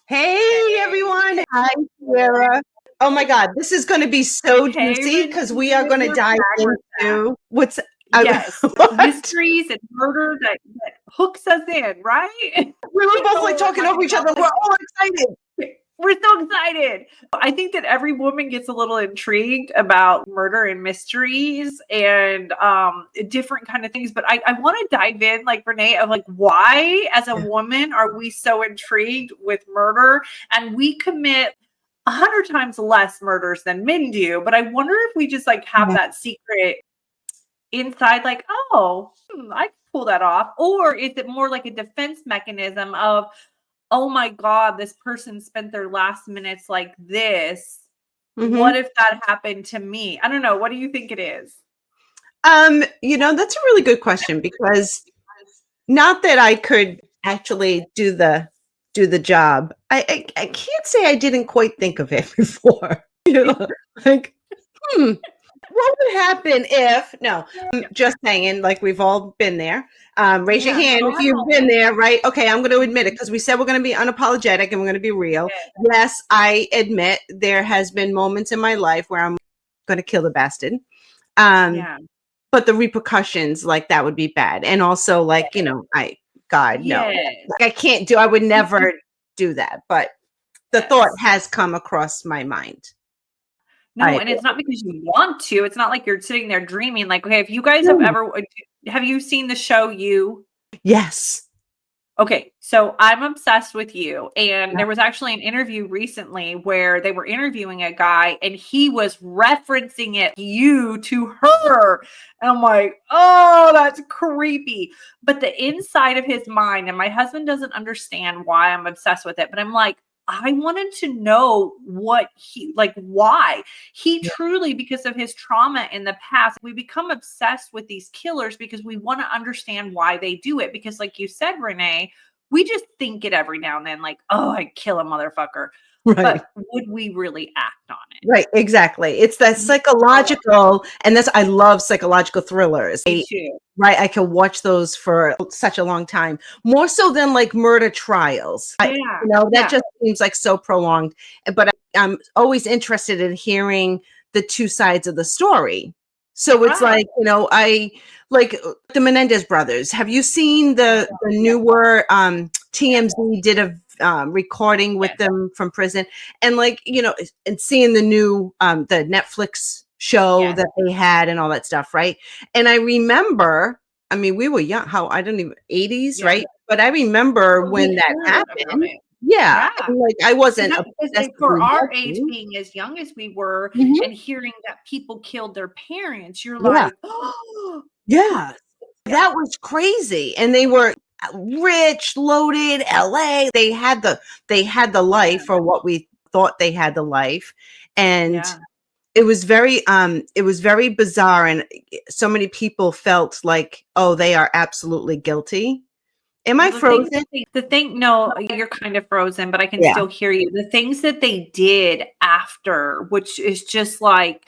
Hey everyone. Hi, Sarah. Oh my God, this is going to be so Hey, juicy because we are Renee, going to we're dive back. We're back. into what's Yes, what? mysteries and murder that hooks us in, right? We were both like Oh talking my over each other. We're God. all excited. We're so excited. I think that every woman gets a little intrigued about murder and mysteries and different kind of things. But I want to dive in, like Renee, of like why, as a woman, are we so intrigued with murder? And we commit 100 times less murders than men do. But I wonder if we just like have Yeah. that secret inside, like, oh, I can pull that off. Or is it more like a defense mechanism of, oh my God, this person spent their last minutes like this. What hmm if that happened to me? I don't know. What do you think it is? That's a really good question because not that I could actually do the job. I can't say I didn't quite think of it before. Like, what would happen if, no, I'm just saying, like we've all been there. Raise your Yeah, hand we all if have you've been moments. there, right? Okay, I'm going to admit it because we said we're going to be unapologetic and we're going to be real. Yes, I admit there has been moments in my life where I'm going to kill the bastard. Um, Yeah. but the repercussions, like that would be bad. And also, like, God, no. Yes. Like, I would never do that. But the thought Yes. has come across my mind. No, and it's not because you want to. It's not like you're sitting there dreaming. Like, okay, if you guys have you seen the show You? Yes. Okay, so I'm obsessed with You. And there was actually an interview recently where they were interviewing a guy and he was referencing it, you to her. And I'm like, oh, that's creepy. But the inside of his mind, and my husband doesn't understand why I'm obsessed with it, but I'm like, I wanted to know what why he truly, because of his trauma in the past, we become obsessed with these killers because we want to understand why they do it. Because, like you said, Renee, we just think it every now and then, like, oh, I'd kill a motherfucker. Right. But would we really act on it? Right, exactly. It's that Oh, psychological, and I love psychological thrillers. me too. Right, I can watch those for such a long time, more so than like murder trials. Yeah. That Yeah. just seems like so prolonged. But I'm always interested in hearing the two sides of the story. So it's Right. like, I like the Menendez brothers. Have you seen the Yeah. newer TMZ did a recording with Yes. them from prison, and like, and seeing the new the Netflix show Yes. that they had and all that stuff, right? And I remember, I mean, we were young, I don't even, 80s, Yeah. right? But I remember But when we that heard about happened. it. Yeah. Yeah. And like I wasn't Because for obsessively our age, watching. being as young as we were Mhm. and hearing that people killed their parents, you're Yeah. like, oh, Yeah. That was crazy. And they were rich, loaded, LA. They had the life, or what we thought they had the life. And yeah. it was very bizarre, and so many people felt like, oh, they are absolutely guilty. Am I Well, frozen? no, you're kind of frozen, but I can Yeah. still hear you. The things that they did after, which is just like,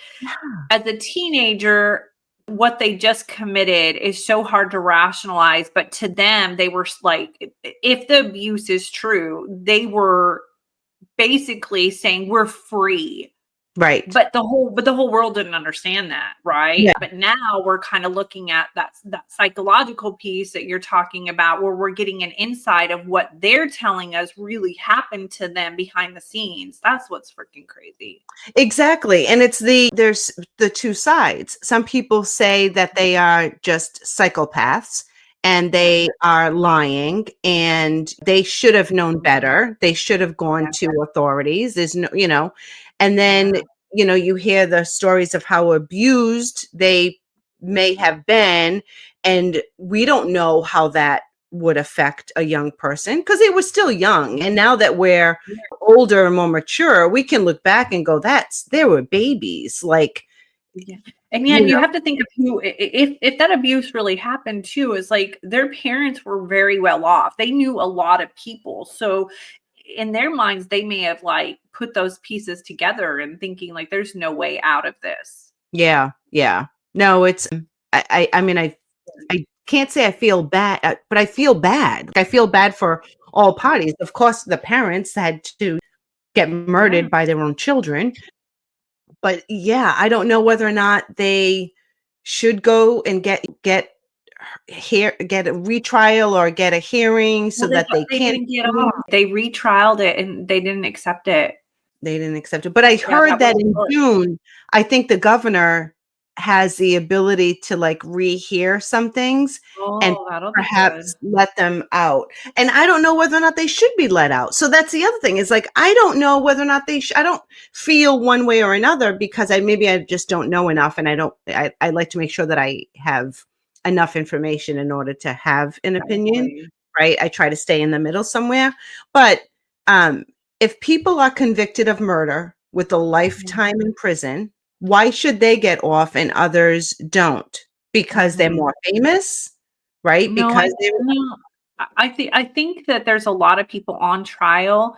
as a teenager, what they just committed is so hard to rationalize. But to them, they were like, if the abuse is true, they were basically saying we're free. Right. But the whole world didn't understand that, right? Yeah. But now we're kind of looking at that psychological piece that you're talking about, where we're getting an insight of what they're telling us really happened to them behind the scenes. That's what's freaking crazy. Exactly. And there's the two sides. Some people say that they are just psychopaths and Yeah. they are lying and they should have known better. They should have gone Yeah. to authorities. There's no, and then, Yeah. you hear the stories of how abused they may have been. And we don't know how that would affect a young person because they were still young. And now that we're older and more mature, we can look back and go, they were babies. Like, Yeah. And yeah, you and you know, have to think of who, if that abuse really happened too, is like their parents were very well off. They knew a lot of people. So in their minds, they may have like put those pieces together and thinking like there's no way out of this. yeah, yeah. No, I mean, I can't say I feel bad, but I feel bad. Like, I feel bad for all parties. Of course, the parents had to get murdered by their own children. But yeah, I don't know whether or not they should go and get a retrial or get a hearing so Well, that they they can't. didn't get off. They retrialed it and they didn't accept it. They didn't accept it. But I Yeah, heard that was in short. June, I think the governor has the ability to like rehear some things and Oh, that'll be perhaps good. let them out. And I don't know whether or not they should be let out. So that's the other thing is like, I don't know whether or not I don't feel one way or another because I just don't know enough. And I like to make sure that I have enough information in order to have an opinion, Exactly. right? I try to stay in the middle somewhere. But if people are convicted of murder with a lifetime in prison, why should they get off and others don't? Because they're more famous, right? No, Because they were I think that there's a lot of people on trial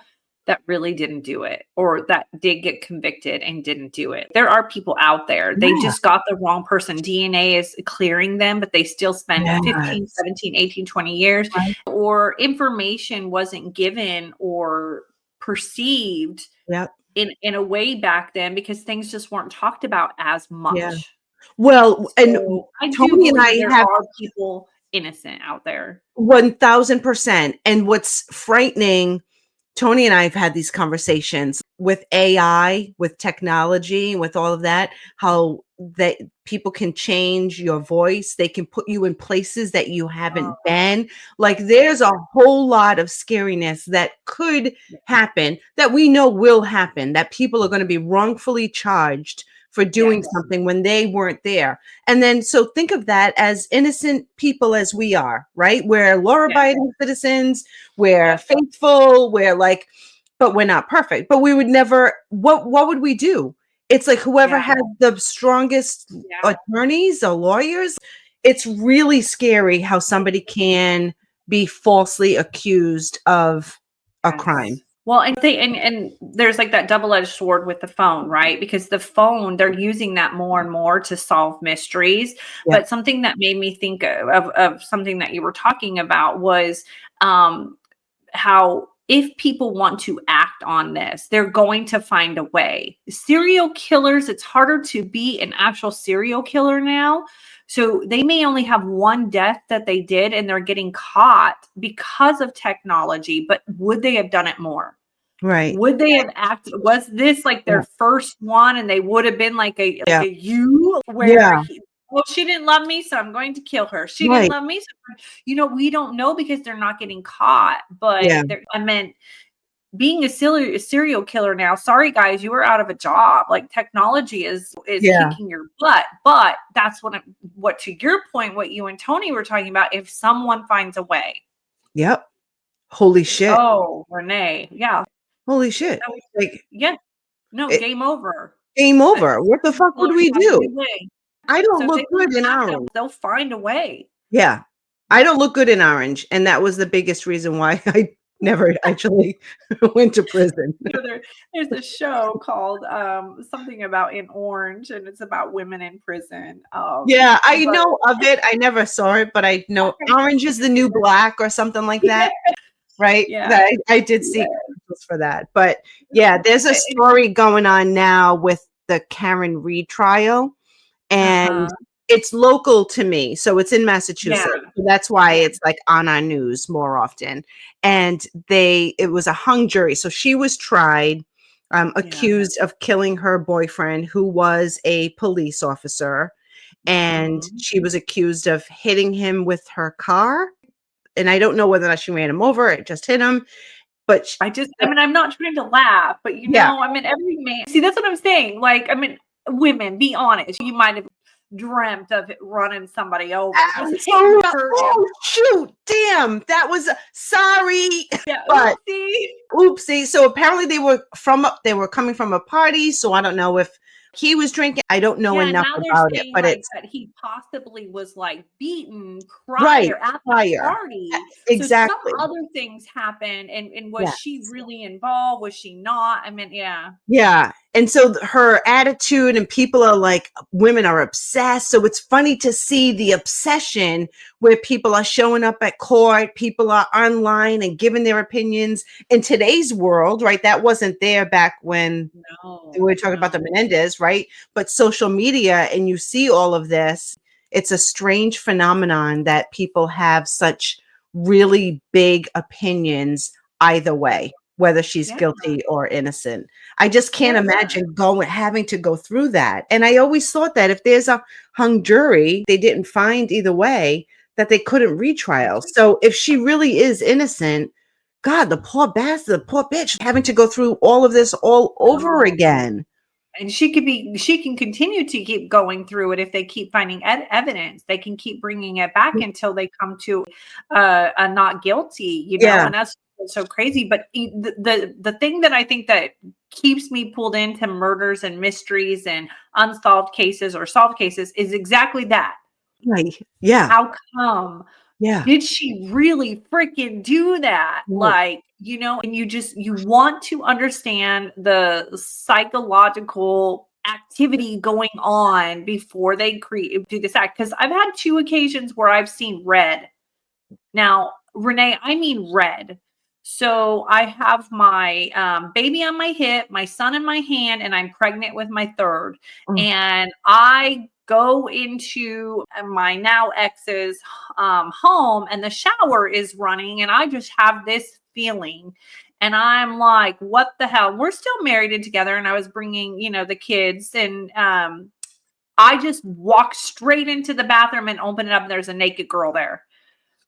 that really didn't do it or that did get convicted and didn't do it. There are people out there. They Yeah. just got the wrong person. DNA is clearing them, but they still spend 15, Yes. 17, 18, 20 years Right. or information wasn't given or perceived Yep. in a way back then because things just weren't talked about as Yeah. much. Well, and So I do Tony and believe I there have are people innocent out there. 1000%. And what's frightening, Tony and I have had these conversations with AI, with technology, with all of that, how that people can change your voice. They can put you in places that you haven't been. Like there's a whole lot of scariness that could happen that we know will happen, that people are going to be wrongfully charged for doing something when they weren't there. And then, so think of that as innocent people as we are, right? We're law-abiding citizens, we're faithful, we're like, but we're not perfect. But we would never, what would we do? It's like whoever has the strongest attorneys or lawyers, it's really scary how somebody can be falsely accused of a crime. Well, and there's like that double-edged sword with the phone, right? Because the phone, they're using that more and more to solve mysteries. But something that made me think of something that you were talking about was how if people want to act on this, they're going to find a way. Serial killers, it's harder to be an actual serial killer now. So they may only have one death that they did and they're getting caught because of technology, but would they have done it more? Right. Would they have acted? Was this like their first one and they would have been like a you where well, she didn't love me, so I'm going to kill her. She didn't love me, so we don't know because they're not getting caught. But I meant being a serial killer now. Sorry, guys, you are out of a job. Like technology is kicking your butt. But that's what to your point, what you and Tony were talking about. If someone finds a way. Yep. Holy shit. Oh, Renee. Yeah. Holy shit. Like, game over. Game over. What the fuck would we do? I don't So look good in orange. They'll find a way. Yeah. I don't look good in orange. And that was the biggest reason why I never actually went to prison. There's a show called something about in orange, and it's about women in prison. Yeah, I know of it. I never saw it, but I know orange is the new black or something like that. Right? Yeah. I did see commercials for that. But yeah, there's a story going on now with the Karen Reed trial. And it's local to me. So it's in Massachusetts. So that's why it's like on our news more often. And it was a hung jury. So she was tried, accused of killing her boyfriend, who was a police officer. And she was accused of hitting him with her car. And I don't know whether or not she ran him over or just hit him. But I'm not trying to laugh, but every man, see, that's what I'm saying. Like, women, be honest. You might have dreamt of running somebody over. Oh shoot, damn, that was sorry. But oopsie. So apparently they were coming from a party. So I don't know if he was drinking. I don't know enough about it, but it's that he possibly was like beaten prior at the party. Exactly. So some other things happened, and was she really involved? Was she not? Yeah. And so her attitude, and people are like, women are obsessed. So it's funny to see the obsession where people are showing up at court, people are online and giving their opinions in today's world, right? That wasn't there back when we were talking about the Menendez, right? But social media, and you see all of this, it's a strange phenomenon that people have such really big opinions either way, whether she's guilty or innocent. I just can't imagine having to go through that. And I always thought that if there's a hung jury, they didn't find either way, that they couldn't retrial. So if she really is innocent, God, the poor bastard, the poor bitch, having to go through all of this all over again. And she can continue to keep going through it if they keep finding evidence. They can keep bringing it back until they come to a not guilty, you know, and that's so crazy. But the thing that I think that keeps me pulled into murders and mysteries and unsolved cases or solved cases is exactly that. Right. Yeah. How come? Yeah. Did she really freaking do that? Like, you know, and you want to understand the psychological activity going on before they do this act. Because I've had 2 occasions where I've seen red. Now, Renee, I mean red. So I have my baby on my hip, my son in my hand, and I'm pregnant with my third. And I go into my now ex's home, and the shower is running, and I just have this feeling. And I'm like, what the hell? We're still married and together, and I was bringing, you know, the kids, and I just walked straight into the bathroom and opened it up, and there's a naked girl there.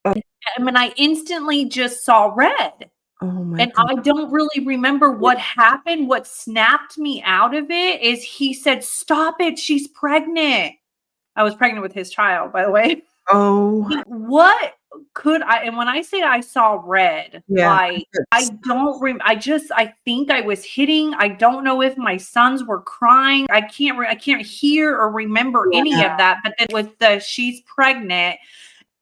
I mean, I instantly just saw red. Oh my And God. I don't really remember what happened. What snapped me out of it is he said, "Stop it. She's pregnant." I was pregnant with his child, by the way. Oh, What could I, and when I say I saw red, like I think I was hitting. I don't know if my sons were crying. I can't hear or remember any of that. But then with she's pregnant.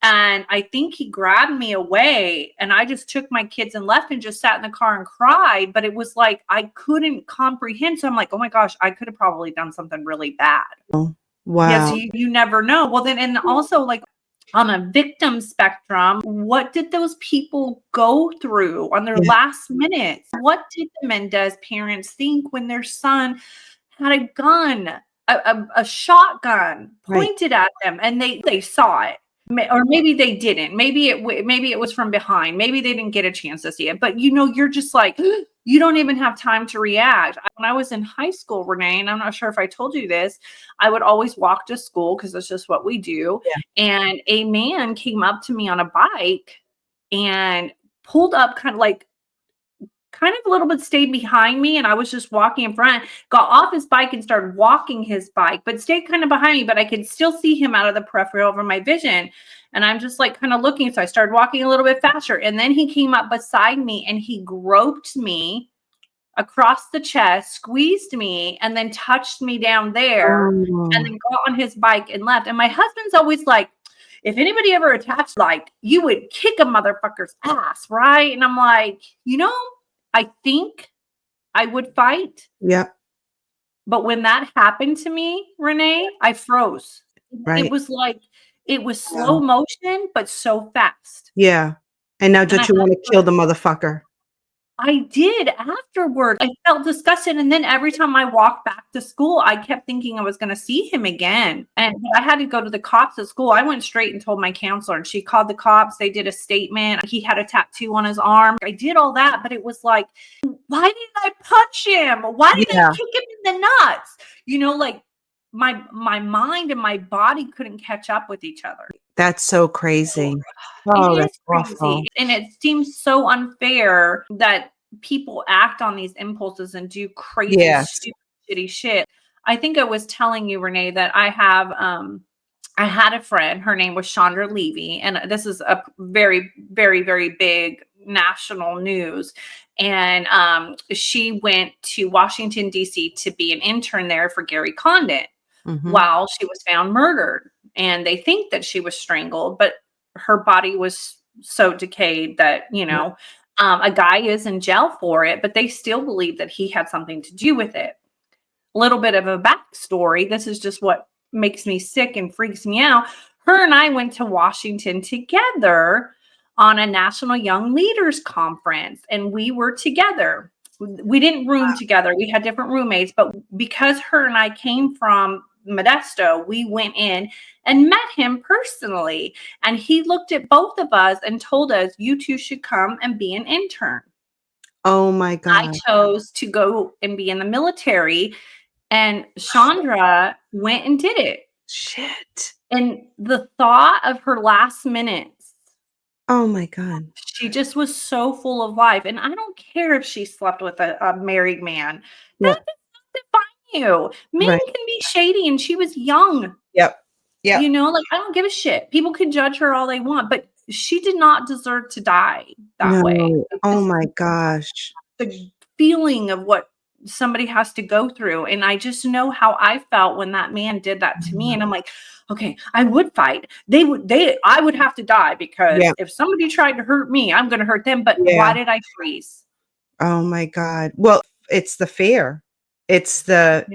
And I think he grabbed me away, and I just took my kids and left and just sat in the car and cried. But it was like, I couldn't comprehend. So I'm like, oh my gosh, I could have probably done something really bad. wow. Yes, you never know. Well, then, and also like on a victim spectrum, what did those people go through on their last minutes? What did the Mendez parents think when their son had a gun, a shotgun pointed at them, and they saw it? Or maybe they didn't. Maybe it was from behind. Maybe they didn't get a chance to see it. But you know, you're just like, you don't even have time to react. When I was in high school, Renee, and I'm not sure if I told you this, I would always walk to school because that's just what we do. And a man came up to me on a bike and pulled up kind of a little bit, stayed behind me, and I was just walking in front, got off his bike and started walking his bike, but stayed kind of behind me, but I could still see him out of the peripheral over my vision. And I'm just like kind of looking. So I started walking a little bit faster. And then he came up beside me and he groped me across the chest, squeezed me, and then touched me down there, and then got on his bike and left. And my husband's always like, if anybody ever attached, like, you would kick a motherfucker's ass, right? And I'm like, you know, I think I would fight. Yep. But when that happened to me, Renee, I froze. Right. It was like, it was slow motion, but so fast. Yeah. And now don't you want to kill the motherfucker? I did afterward. I felt disgusted. And then every time I walked back to school, I kept thinking I was going to see him again. And I had to go to the cops at school. I went straight and told my counselor, and she called the cops. They did a statement. He had a tattoo on his arm. I did all that, but it was like, why didn't I punch him? Why did I kick him in the nuts? You know, like my mind and my body couldn't catch up with each other. That's so crazy. It is crazy. And it seems so unfair that people act on these impulses and do crazy, stupid, shitty shit. I think I was telling you, Renee, that I had a friend, her name was Shandra Levy, and this is a very, very, very big national news. And she went to Washington, D.C. to be an intern there for Gary Condon while she was found murdered. And they think that she was strangled, but her body was so decayed that, you know, a guy is in jail for it, but they still believe that he had something to do with it. little bit of a backstory. This is just what makes me sick and freaks me out. Her and I went to Washington together on a National Young Leaders Conference, and we were together. We didn't room together. We had different roommates, but because her and I came from Modesto, we went in and met him personally. And he looked at both of us and told us, you two should come and be an intern. Oh my I God. chose to go and be in the military, and Shandra went and did it. Shit. And the thought of her last minutes, Oh my God. she just was so full of life. And I don't care if she slept with a married man. Yeah. That does not define you. Men Right. can be shady, and she was young. Yep. Yep. You know, like, I don't give a shit. People can judge her all they want, but she did not deserve to die that way. No. Oh my gosh. The feeling of what somebody has to go through. And I just know how I felt when that man did that to me. And I'm like, okay, I would fight. I would have to die, because Yeah. if somebody tried to hurt me, I'm going to hurt them. But Yeah. why did I freeze? Oh my God. Well, it's the fear. It's the,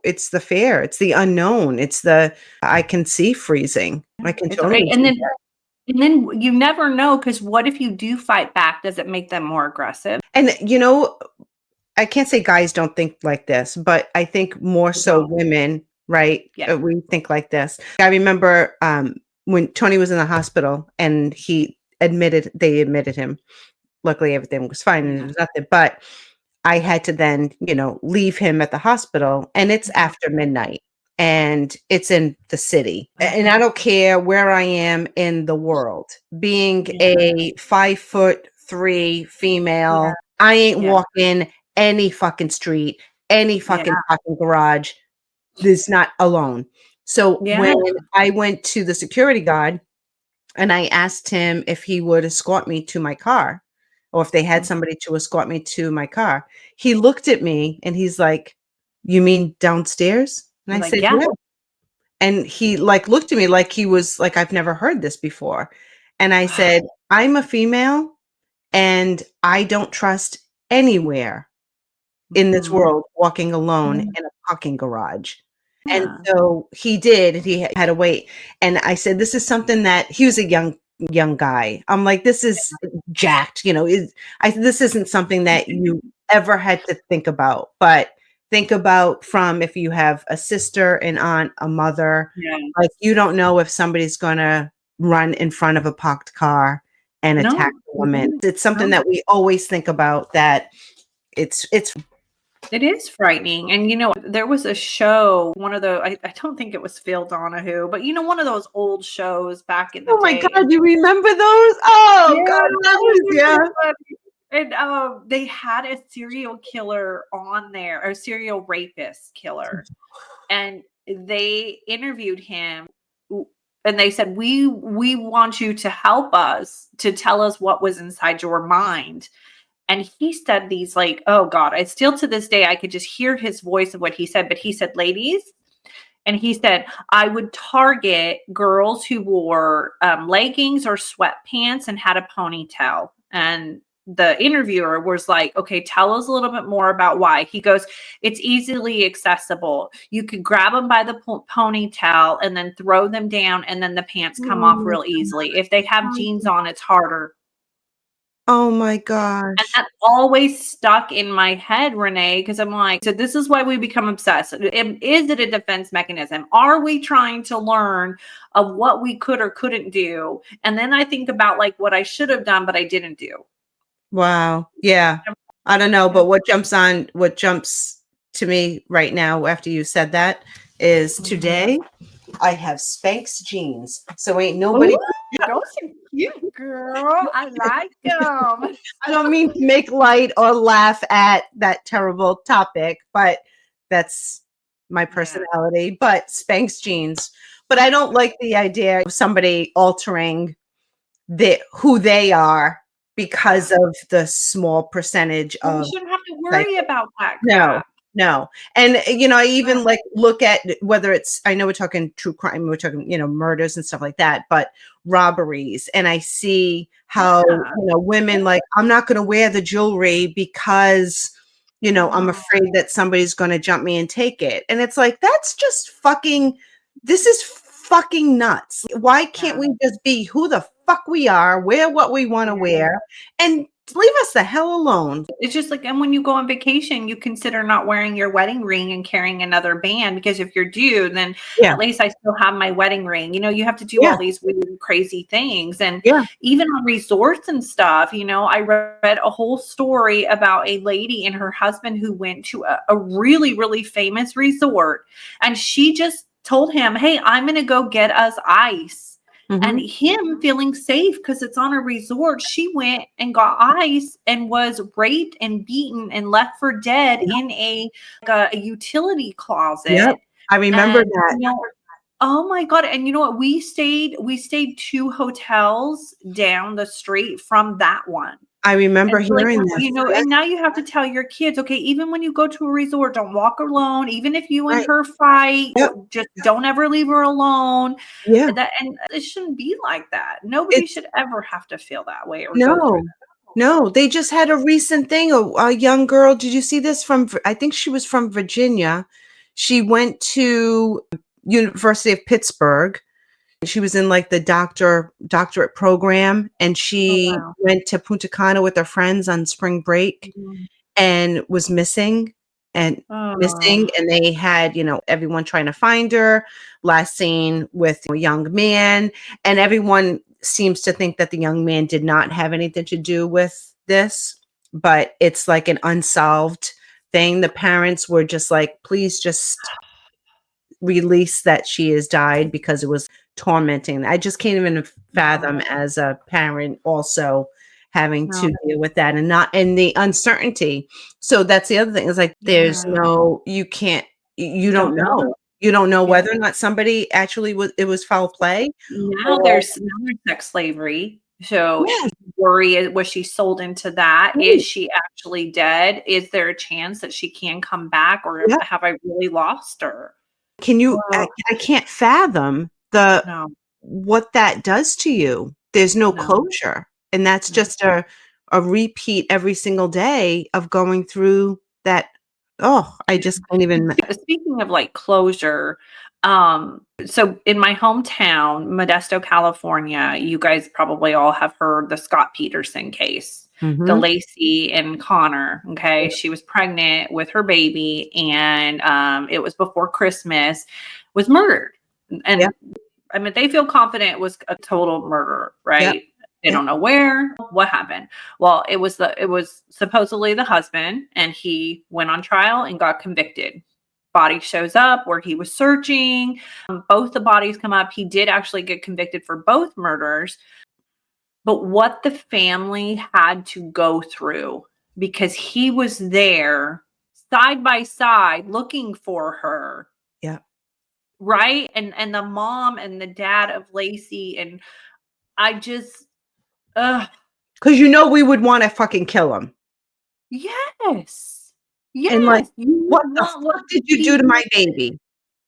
it's the fear. It's the unknown. It's the, I can see freezing. I can It's totally okay. see that. And then you never know, because what if you do fight back? Does it make them more aggressive? And, I can't say guys don't think like this, but I think more so women, right? Yeah. We think like this. I remember when Tony was in the hospital and they admitted him. Luckily, everything was fine and there was nothing, but I had to then, leave him at the hospital, and it's after midnight and it's in the city. And I don't care where I am in the world, being a 5'3" female, I ain't walking any fucking street, any fucking fucking garage. This not alone. So when I went to the security guard and I asked him if he would escort me to my car, or if they had somebody to escort me to my car, he looked at me and he's like, "You mean downstairs?" And I said, "Yeah." And he looked at me like he was like, "I've never heard this before." And I said, "I'm a female and I don't trust anywhere in this world walking alone in a parking garage." And so he did, and he had to wait. And I said, this is something that he was a young guy. I'm like, this is jacked, this isn't something that you ever had to think about, but think about from if you have a sister, an aunt, a mother, like you don't know if somebody's going to run in front of a parked car and attack a woman. It's something that we always think about, that it is frightening. And, there was a show, one of the, I don't think it was Phil Donahue, but, one of those old shows back in the day. Oh my God, you remember those? Oh God, that was, And they had a serial killer on there, or serial rapist killer. And they interviewed him, and they said, we want you to help us, to tell us what was inside your mind. And he said these, like, oh God, I still to this day, I could just hear his voice of what he said. But he said, ladies, and he said, I would target girls who wore leggings or sweatpants and had a ponytail. And the interviewer was like, okay, tell us a little bit more about why. He goes, it's easily accessible. You could grab them by the ponytail and then throw them down, and then the pants come off real easily. If they have jeans on, it's harder. Oh my gosh. And that always stuck in my head, Renee, because I'm like, so this is why we become obsessed. Is it a defense mechanism? Are we trying to learn of what we could or couldn't do? And then I think about like what I should have done, but I didn't do. Wow. Yeah. I don't know, but what jumps to me right now after you said that is today I have Spanx jeans. So ain't nobody. Ooh, those are cute, girl. I like them. I don't mean to make light or laugh at that terrible topic, but that's my personality. But Spanx jeans. But I don't like the idea of somebody altering who they are because of the small percentage of. You shouldn't have to worry about that crap. No. And, I even look at whether it's, I know we're talking true crime, we're talking, murders and stuff like that, but robberies. And I see how, women like, I'm not going to wear the jewelry because You know, I'm No. afraid that somebody's going to jump me and take it. And it's like, that's just fucking, this is fucking nuts. Why can't Yeah. we just be who the fuck we are, wear what we want to wear, and leave us the hell alone? It's just like, and when you go on vacation, you consider not wearing your wedding ring and carrying another band, because if you're due, then Yeah. at least I still have my wedding ring. You know, you have to do Yeah. all these weird, crazy things. And Yeah. even on resorts and stuff, you know, I read a whole story about a lady and her husband who went to a really, really famous resort. And she just told him, hey, I'm going to go get us ice. And him feeling safe because it's on a resort, she went and got ice and was raped and beaten and left for dead in a utility closet. Yep. I remember And, that. you know, oh my God. And you know what? We stayed 2 hotels down the street from that one. I remember And so, like, hearing this. you know, Yes. and now you have to tell your kids, okay, even when you go to a resort, don't walk alone. Even if you and Right. her fight, Yep. just don't ever leave her alone. Yeah. And it shouldn't be like that. Nobody It's should ever have to feel that way or go through that. no, they just had a recent thing. A young girl. Did you see this I think she was from Virginia. She went to University of Pittsburgh. She was in like the doctorate program, and Oh, she wow. went to Punta Cana with her friends on spring break Mhm. and was missing and Oh, and they had, everyone trying to find her. Last seen with a young man, and everyone seems to think that the young man did not have anything to do with this, but it's like an unsolved thing. The parents were just like, please just release that she has died because it was tormenting. I just can't even fathom no, as a parent also having no. to deal with that and not and the uncertainty. So that's the other thing is like there's Yeah. you can't you You don't don't know. know. You don't know Yeah. whether or not somebody actually was foul play Now or there's sex slavery. So yes, worry, was she sold into that? Is right, she actually dead? Is there a chance that she can come back, or yeah. have I really lost her? Can you Oh, I can't fathom the no, what that does to you. There's no no, closure. And that's no. just a repeat every single day of going through that. Oh, I just can't even. Speaking of like closure, so in my hometown, Modesto, California, you guys probably all have heard the Scott Peterson case, the Mhm. Laci and Connor. Okay. She was pregnant with her baby, and it was before Christmas, was murdered. Yep, And I mean, they feel confident it was a total murder, yep, right? They yep, don't know what happened. Well, it was supposedly the husband, and he went on trial and got convicted. Body shows up where he was searching. Both the bodies come up. He did actually get convicted for both murders. But what the family had to go through, because he was there side by side looking for her, yep. right? And the mom and the dad of Laci, and I just, ugh, 'Cause we would wanna fucking kill him. yes, And like, yes, you what the want what fuck did you do to my people, baby?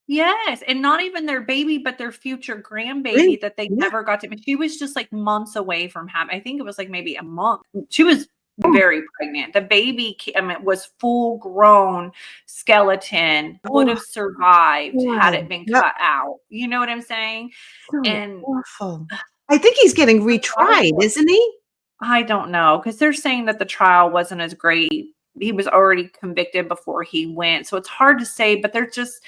yes, and not even their baby, but their future Really? grandbaby that they Yeah. never got to. She was just like months away from having. I think it was like maybe a month. She was Oh, very pregnant. The baby, I mean, was full grown skeleton. Would oh, have survived had God. it been Yep. cut out. You know what I'm saying? So And awful. I think he's getting retried, isn't he? I don't know, because they're saying that the trial wasn't as great. He was already convicted before he went. So it's hard to say, but they're just,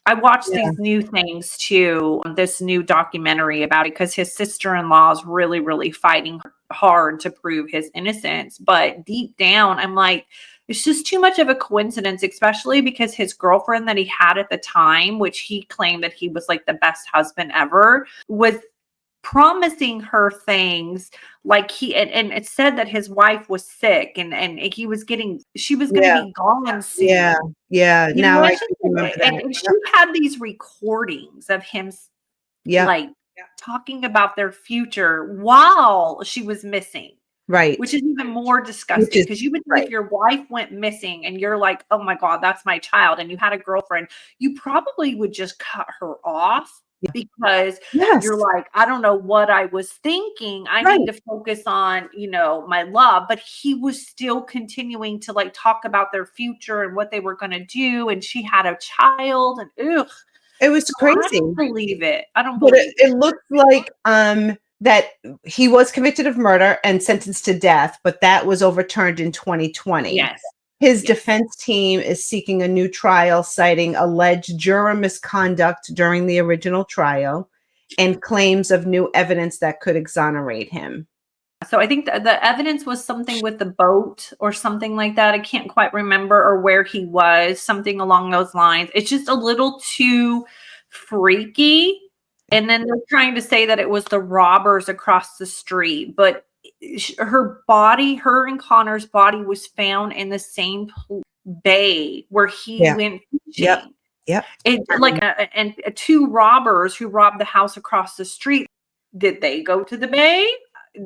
I watched Yeah. these new things too, this new documentary about it, because his sister-in-law is really, really fighting hard to prove his innocence. But deep down, I'm like, it's just too much of a coincidence, especially because his girlfriend that he had at the time, which he claimed that he was like the best husband ever, was promising her things, like and it said that his wife was sick, and she was going to Yeah. be gone Yeah. soon. Yeah. You know, Now I it's can just, remember that. and she Yep. had these recordings of him Yep. like talking about their future while she was missing, which Right. is even more Which disgusting, is because you would think right. if your wife went missing and you're like, oh my God, that's my child, and you had a girlfriend, you probably would just cut her off. because Yes. you're like, I don't know what I was thinking. I Right. need to focus on, my love. But he was still continuing to like talk about their future and what they were going to do. And she had a child and ugh. It was So I crazy. don't believe it. I don't But believe it looks like that he was convicted of murder and sentenced to death, but that was overturned in 2020. Yes. His Yes. defense team is seeking a new trial, citing alleged juror misconduct during the original trial and claims of new evidence that could exonerate him. So I think the evidence was something with the boat or something like that. I can't quite remember, or where he was, something along those lines. It's just a little too freaky. And then they're trying to say that it was the robbers across the street, but her and Connor's body was found in the same bay where he went fishing. Yep. And two robbers who robbed the house across the street. Did they go to the bay?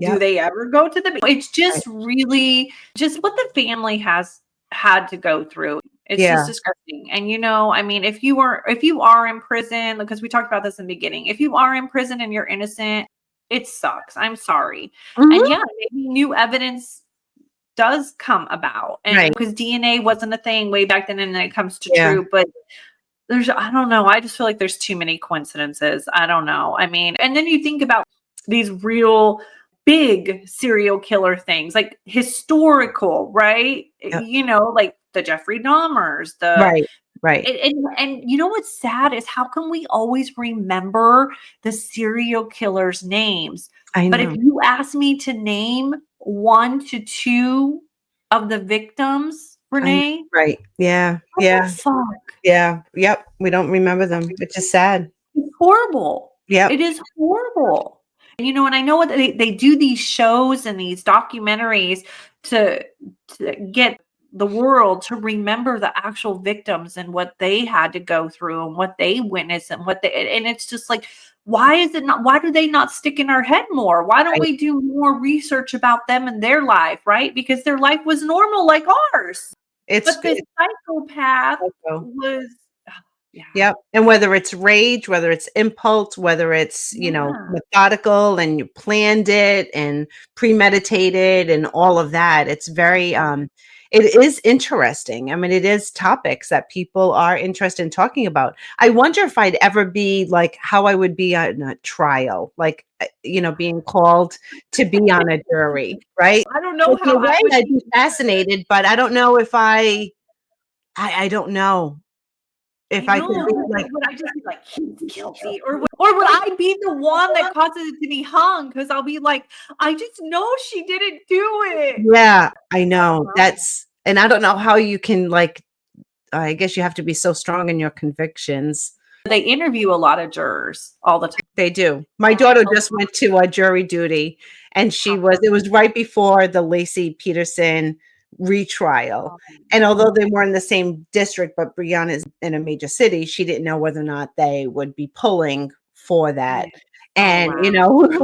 Do they ever go to the bay? It's just really just what the family has had to go through. It's just disgusting. And if you are in prison, because we talked about this in the beginning, if you are in prison and you're innocent, it sucks. I'm sorry. And maybe new evidence does come about. And because DNA wasn't a thing way back then, and then it comes to true, but I don't know. I just feel like there's too many coincidences. I don't know. And then you think about these real big serial killer things, like historical, right? Like the Jeffrey Dahmers, right. And you know what's sad is how come we always remember the serial killers' names? I know. But if you ask me to name 1 to 2 of the victims, Renee, right. Yeah. what the fuck? Yeah. Yep. We don't remember them, which is sad. It's horrible. Yep. It is horrible. And I know what they do, these shows and these documentaries to get the world to remember the actual victims and what they had to go through and what they witnessed and and it's just like, why do they not stick in our head more? Why don't we do more research about them and their life, right? Because their life was normal like ours. But the psychopath was Yep. And whether it's rage, whether it's impulse, whether it's, methodical and you planned it and premeditated and all of that, it's very, it is interesting. It is topics that people are interested in talking about. I wonder if I'd ever be like how I would be on a trial, like, being called to be on a jury, right? I don't know how I'd be fascinated, but I don't know if I don't know. If I could be like, would I just be like, he's guilty, or would I be the one that causes it to be hung? Because I'll be like, I just know she didn't do it. Yeah, I know. And I don't know how you can I guess you have to be so strong in your convictions. They interview a lot of jurors all the time. They do. My daughter just went to a jury duty, and it was right before the Laci Peterson retrial. And although they were in the same district, but Brianna is in a major city, she didn't know whether or not they would be pulling for that. And,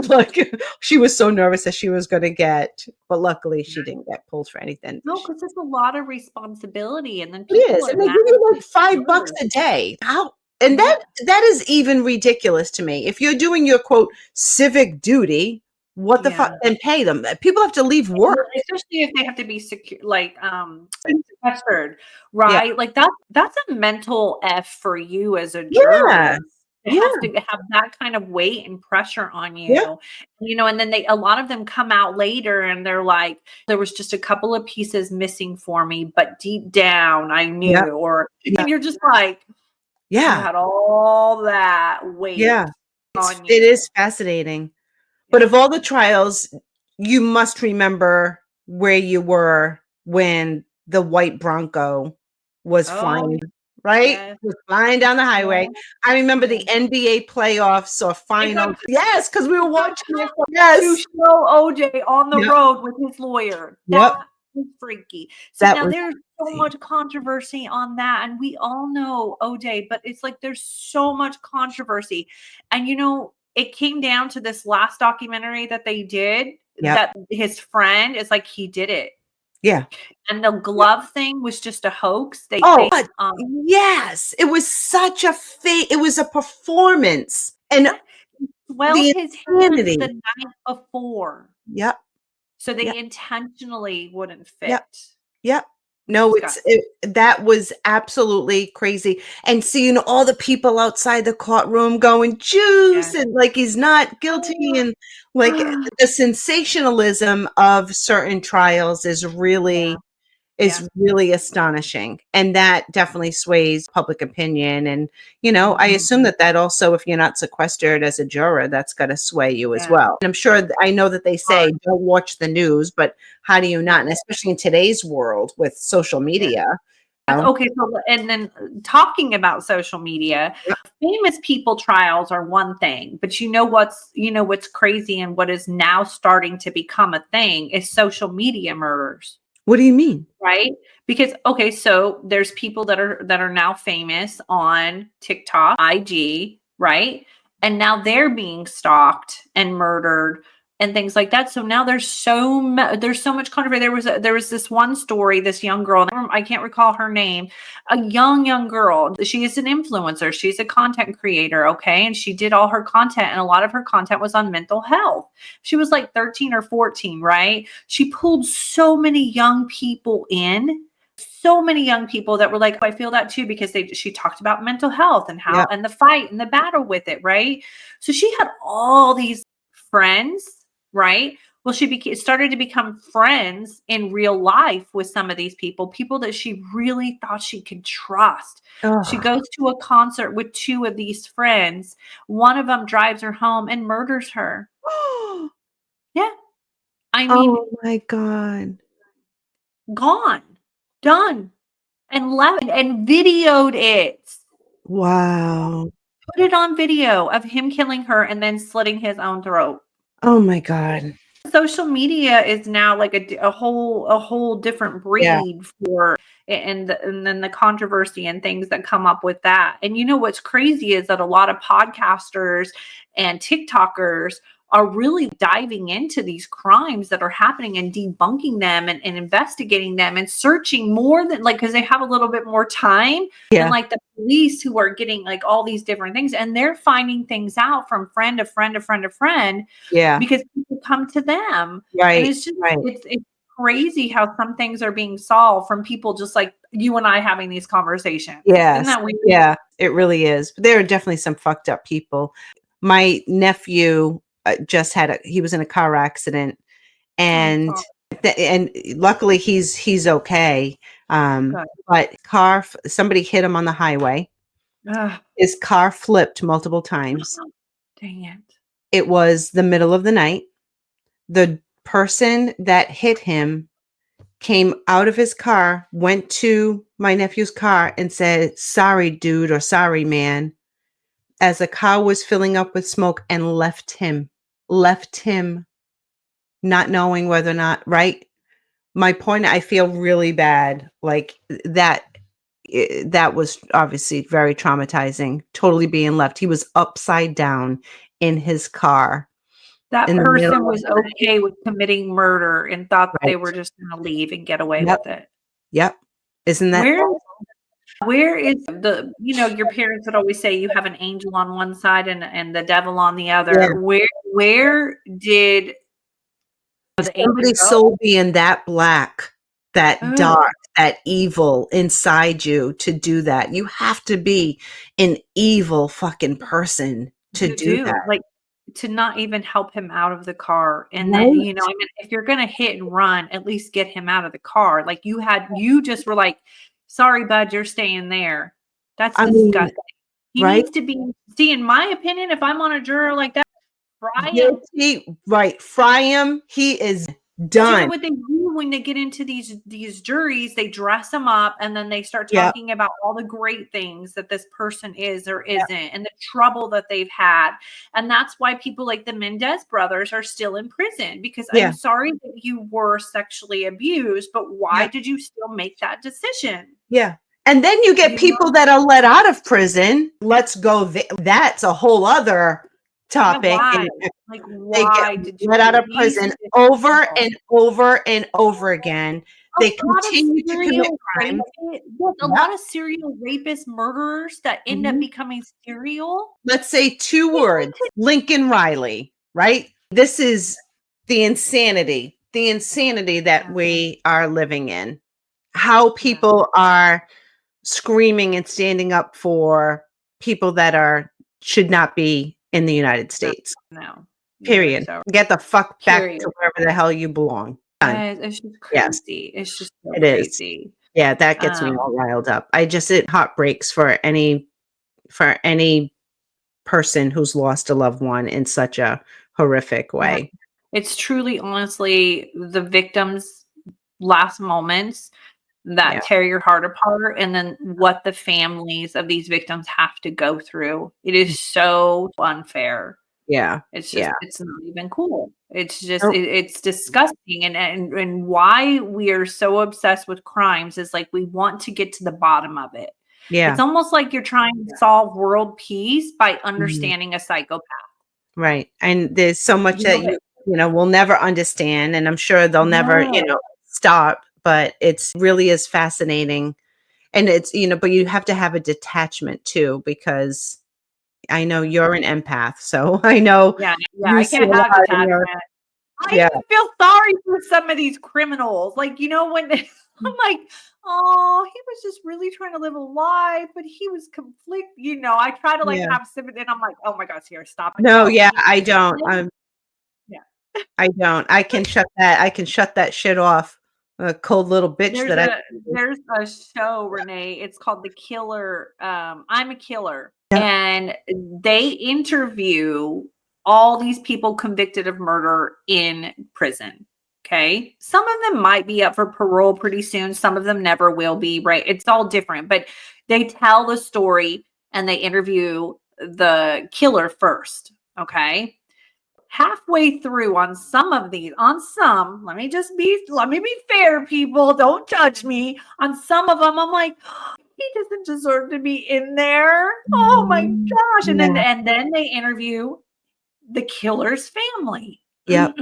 like she was so nervous that she was going to get, but luckily she didn't get pulled for anything. No, because it's a lot of responsibility. And then it is. And they give you like $5 a day. How? And that is even ridiculous to me. If you're doing your quote civic duty, what the fuck? Then pay them. People have to leave work, especially if they have to be secure, like sequestered, right? Yeah. Like that's a mental F for you as a juror. It has to have that kind of weight and pressure on you, and then a lot of them come out later and they're like, there was just a couple of pieces missing for me, but deep down I knew, and you're just like, I had all that weight. Yeah. It is fascinating. But of all the trials, you must remember where you were when the white Bronco was flying, right? Yes. Was flying down the highway. I remember the NBA playoffs or finals. Yes, because we were watching it. To show OJ on the road with his lawyer. That was freaky. So now there's so much controversy on that. And we all know OJ, but it's like there's so much controversy. And it came down to this last documentary that they did, that his friend is like, he did it. Yeah. And the glove thing was just a hoax. Yes. It was such a fake. It was a performance. And Yeah. He swelled the his hands insanity. the night before, Yep. so Yep. they intentionally wouldn't Yep. fit. Yep. No, Disgusting. that was absolutely crazy. And seeing all the people outside the courtroom going Yeah. juice and like he's not guilty, and like the sensationalism of certain trials is Yeah. really astonishing, and that definitely sways public opinion. And I assume that also, if you're not sequestered as a juror, that's got to sway you as Yeah. well. And I'm sure I know that they say Hard. don't watch the news, but how do you not? And No. especially in today's world with social Yeah. media. Okay, so and then talking about social media, Yep. famous people trials are one thing, but what's crazy and what is now starting to become a thing is social media murders. What do you mean? Right? Because okay, so there's people that are now famous on TikTok, IG, right? And now they're being stalked and murdered and things like that. So now there's so much controversy. There was this one story, this young girl, I can't recall her name, a young girl. She is an influencer. She's a content creator, okay? And she did all her content, and a lot of her content was on mental health. She was like 13 or 14, right? She pulled so many young people in, so many young people that were like, oh, I feel that too, because she talked about mental health and how, Yeah. and the fight and the battle with it, right? So she had all these friends, right? Well, she started to become friends in real life with some of these people that she really thought she could trust. She goes to a concert with two of these friends. One of them drives her home and murders her. Yeah. I mean, Oh my God. gone, done, and left and videoed it. Wow. Put it on video of him killing her and then slitting his own throat. Oh my God. Social media is now like a whole different Yeah. breed for, and then the controversy and things that come up with that. And what's crazy is that a lot of podcasters and TikTokers are really diving into these crimes that are happening and debunking them and investigating them and searching more than because they have a little bit more time than Yeah. the police, who are getting all these different things, and they're finding things out from friend to friend to friend to friend, Yeah. because people come to them. And Right. it's just Right. it's crazy how some things are being solved from people just like you and I having these conversations. Isn't Yes. that weird? Yeah, it really is. But there are definitely some fucked up people. My nephew he was in a car accident, and and luckily he's okay. Good. But somebody hit him on the highway. Ugh, His car flipped multiple times. dang it. It was the middle of the night. The person that hit him came out of his car, went to my nephew's car and said, "Sorry, dude," or "Sorry, man," as the car was filling up with smoke, and left him, not knowing whether or not, right? My point, I feel really bad. Like that was obviously very traumatizing, totally being left. He was upside down in his car That in the middle person of was the night. okay with committing murder and thought they Right. were just going to leave and get away Yep. with it. Yep. Isn't that Where is your parents would always say you have an angel on one side and the devil on the other. Yeah. Where did the angel Somebody's go? soul being that black, that Ugh. dark, that evil inside you to do that? You have to be an evil fucking person to You do do, that. to not even help him out of the car, and then, Right? I mean, if you're gonna hit and run, at least get him out of the car. Like, you just were like, "Sorry, bud, you're staying there." That's I mean, disgusting. He right? needs to be see, in my opinion, if I'm on a juror like that, fry him. Guilty, right? Fry him. He is But you know done. what they do when they get into these juries? They dress them up, and then they start Yep. talking about all the great things that this person is or isn't, and the trouble that they've had. And that's why people like the Menendez brothers are still in prison, because Yeah. I'm sorry that you were sexually abused, but why Yep. did you still make that decision? Yeah. And then you get You people that are let out of prison. Let's go. That's a whole other topic. why? And Like, they get why did let out of these prison over people- and over and over again. they lot of continue to commit serial crimes. yes, a Yep. lot of serial rapist murderers that end up Mhm. becoming serial. Let's say 2 They words, Lincoln Riley, right? This is the insanity that Yeah. we are living in. How Yeah. people are screaming and standing up for people that should not be in the United States. No. You're Period. so Get the fuck back period. to wherever the hell you belong. Done. Yes, it's just Yes, crazy. It's just so it is. crazy. Yeah, that gets me Um, all riled up. It heartbreaks for any person who's lost a loved one in such a horrific yeah. way. It's truly, honestly, the victims' last moments Yeah. that tear your heart apart, and then what the families of these victims have to go through. It is so unfair. Yeah. It's just, Yeah. it's not even cool. It's just, Nope. it's disgusting. And why we are so obsessed with crimes is like we want to get to the bottom of it. It's Yeah. almost like you're trying to solve world peace by Mhm. understanding a psychopath. Right. And there's so much You that know, we'll never understand, and I'm sure they'll never, no. stop, but it's really is fascinating. And it's, but you have to have a detachment too, because I know you're an empath, so I know Yeah, you I see can't a have lot in your detachment. I yeah, even feel sorry for some of these criminals. Like, when I'm like, oh, he was just really trying to live a life, but he was I try to like yeah. have sympathy, and I'm like, oh my gosh, here, stop it. No, No, yeah, I don't. yeah. I don't. I can shut that shit off. A cold little bitch There's that I a there's a show, Renee. It's called The Killer. I'm a Killer, yeah. and they interview all these people convicted of murder in prison. Okay, some of them might be up for parole pretty soon. Some of them never will be. Right? It's all different, but they tell the story and they interview the killer first. Okay, halfway through on some of these, let me be fair, people, don't judge me. On some of them, I'm like, he doesn't deserve to be in there. Oh my Mhm. gosh. And then Yeah. they interview the killer's family. Yep.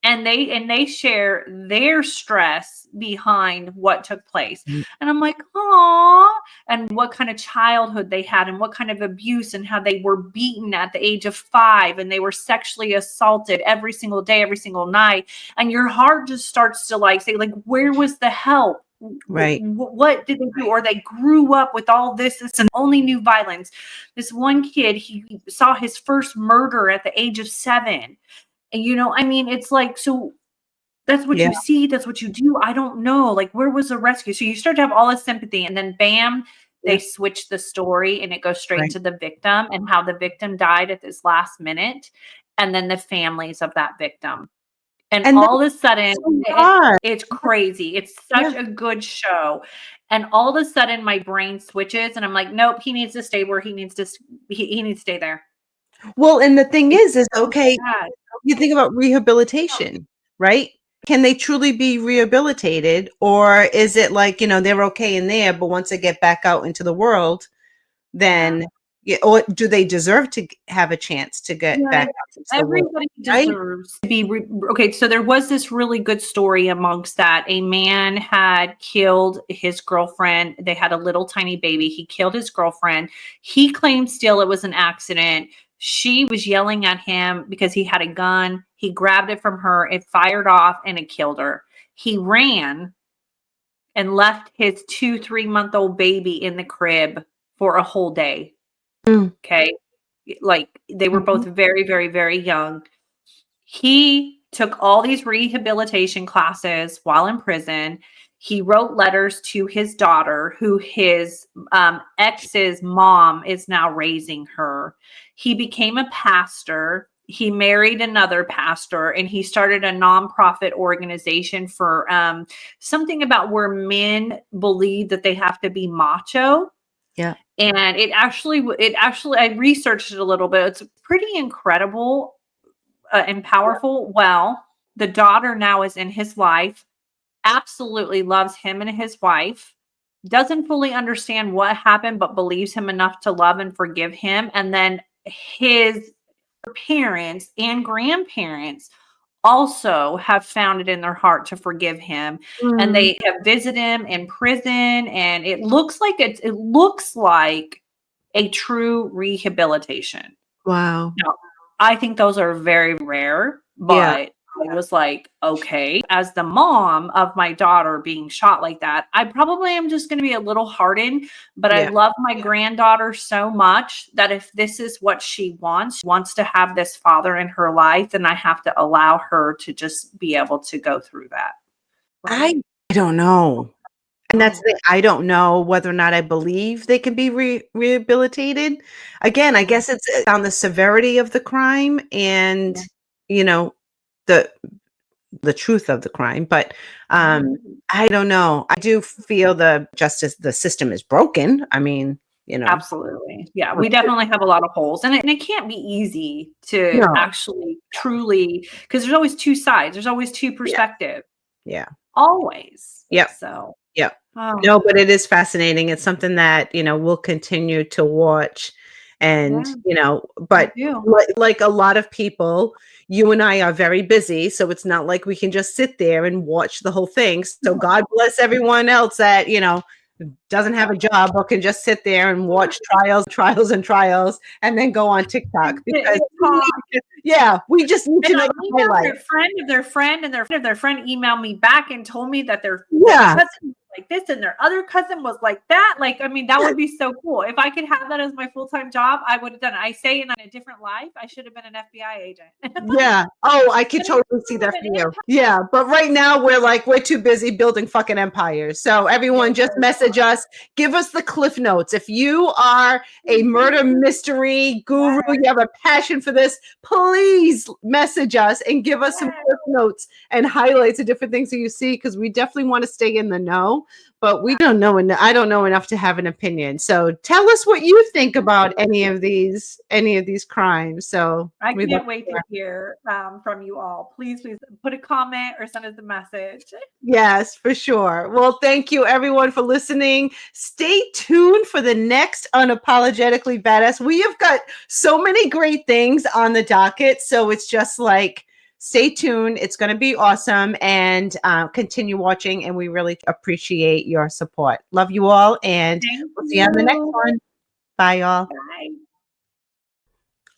And they share their stress behind what took place. Mm. And I'm like, "Aw," and what kind of childhood they had and what kind of abuse and how they were beaten at the age of 5 and they were sexually assaulted every single day, every single night. And your heart just starts to like say, like, where was the help? Right. What did they do? Or they grew up with all this and only knew violence. This one kid, he saw his first murder at the age of 7. And I mean, it's like, so that's what Yeah. you see, that's what you do. I don't know. Like, where was the rescue? So you start to have all this sympathy, and then bam, Yeah. they switch the story and it goes straight Right. to the victim and how the victim died at this last minute, and then the families of that victim. And And all of a sudden, so hard. it's crazy. It's such Yeah. a good show. And all of a sudden, my brain switches, and I'm like, nope, he needs to stay where he needs to. He needs to stay there. Well, and the thing It's is so okay, sad. you think about rehabilitation, right? Can they truly be rehabilitated, or is it like, they're okay in there, but once they get back out into the world, Yeah. then or do they deserve to have a chance to get Yeah, back out into the world, everybody right? deserves to be okay. So there was this really good story amongst that. A man had killed his girlfriend. They had a little tiny baby. He killed his girlfriend. He claimed still it was an accident. She was yelling at him because he had a gun. He grabbed it from her. It fired off and it killed her. He ran and left his 2-3-month-old baby in the crib for a whole day. Mm. Okay. Like, they were both Mhm. very, very, very young. He took all these rehabilitation classes while in prison. He wrote letters to his daughter, who his ex's mom is now raising her. He became a pastor. He married another pastor, and he started a nonprofit organization for something about where men believe that they have to be macho. Yeah. And it actually, I researched it a little bit. It's pretty incredible and powerful. Well, the daughter now is in his life, absolutely loves him and his wife, doesn't fully understand what happened, but believes him enough to love and forgive him. And then his parents and grandparents also have found it in their heart to forgive him. And they have visited him in prison, and it looks like a true rehabilitation. Wow. Now, I think those are very rare, Yeah. but I was like, okay, as the mom of my daughter being shot like that, I probably am just going to be a little hardened, but I Yeah. love my granddaughter so much that if this is what she wants to have this father in her life, then I have to allow her to just be able to go through that. I don't know. And that's the thing. I don't know whether or not I believe they can be rehabilitated. Again, I guess it's on the severity of the crime and, you know, the truth of the crime. But I don't know. I do feel the system is broken. I mean, Absolutely. Yeah, we definitely have a lot of holes, and it can't be easy to No. actually truly, because there's always two sides. There's always two perspectives. Yeah. Always. Yep. So, Yep. oh, No, but it is fascinating. It's something that, we'll continue to watch and, but I do. like a lot of people, you and I are very busy. So it's not like we can just sit there and watch the whole thing. So God bless everyone else that, doesn't have a job or can just sit there and watch trials and then go on TikTok because we just need to know the highlight. Their friend emailed me back and told me that their cousin was like this and their other cousin was like that. Like, I mean, that would be so cool. If I could have that as my full-time job, I would have done it. I say in a different life, I should have been an FBI agent. Yeah. Oh, I could totally see that for you. Yeah. But right now we're too busy building fucking empires. So everyone just message us, give us the cliff notes. If you are a murder mystery guru, you have a passion for this, please message us and give us some cliff notes and highlights of different things that you see, because we definitely want to stay in the know, but we don't know. And I don't know enough to have an opinion. So tell us what you think about any of these crimes. So I can't wait to hear from you all. Please put a comment or send us a message. Yes, for sure. Well, thank you everyone for listening. Stay tuned for the next Unapologetically Badass. We have got so many great things on the docket. So it's just like, stay tuned. It's going to be awesome, and continue watching. And we really appreciate your support. Love you all. And we'll see you on the next one. Bye, y'all. Bye.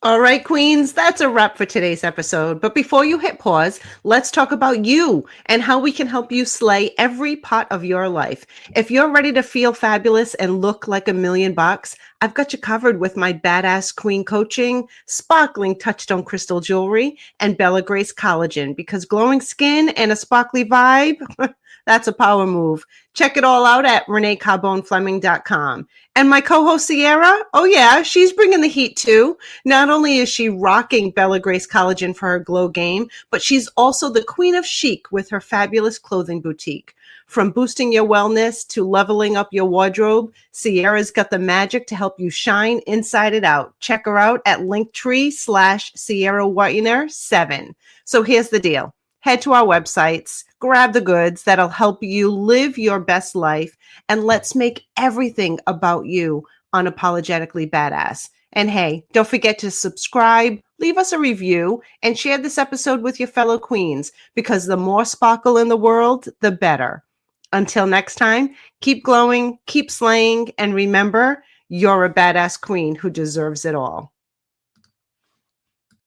All right, Queens, that's a wrap for today's episode. But before you hit pause, let's talk about you and how we can help you slay every part of your life. If you're ready to feel fabulous and look like $1,000,000, I've got you covered with my badass queen coaching, sparkling touchstone crystal jewelry, and Bella Grace collagen, because glowing skin and a sparkly vibe, that's a power move. Check it all out at ReneeCarbonefleming.com. And my co-host Sierra, oh yeah, she's bringing the heat too. Not only is she rocking Bella Grace collagen for her glow game, but she's also the queen of chic with her fabulous clothing boutique. From boosting your wellness to leveling up your wardrobe, Sierra's got the magic to help you shine inside and out. Check her out at Linktree/Sierra Whitener 7. So here's the deal. Head to our websites, grab the goods that'll help you live your best life, and let's make everything about you unapologetically badass. And hey, don't forget to subscribe, leave us a review, and share this episode with your fellow queens, because the more sparkle in the world, the better. Until next time, keep glowing, keep slaying, and remember, you're a badass queen who deserves it all.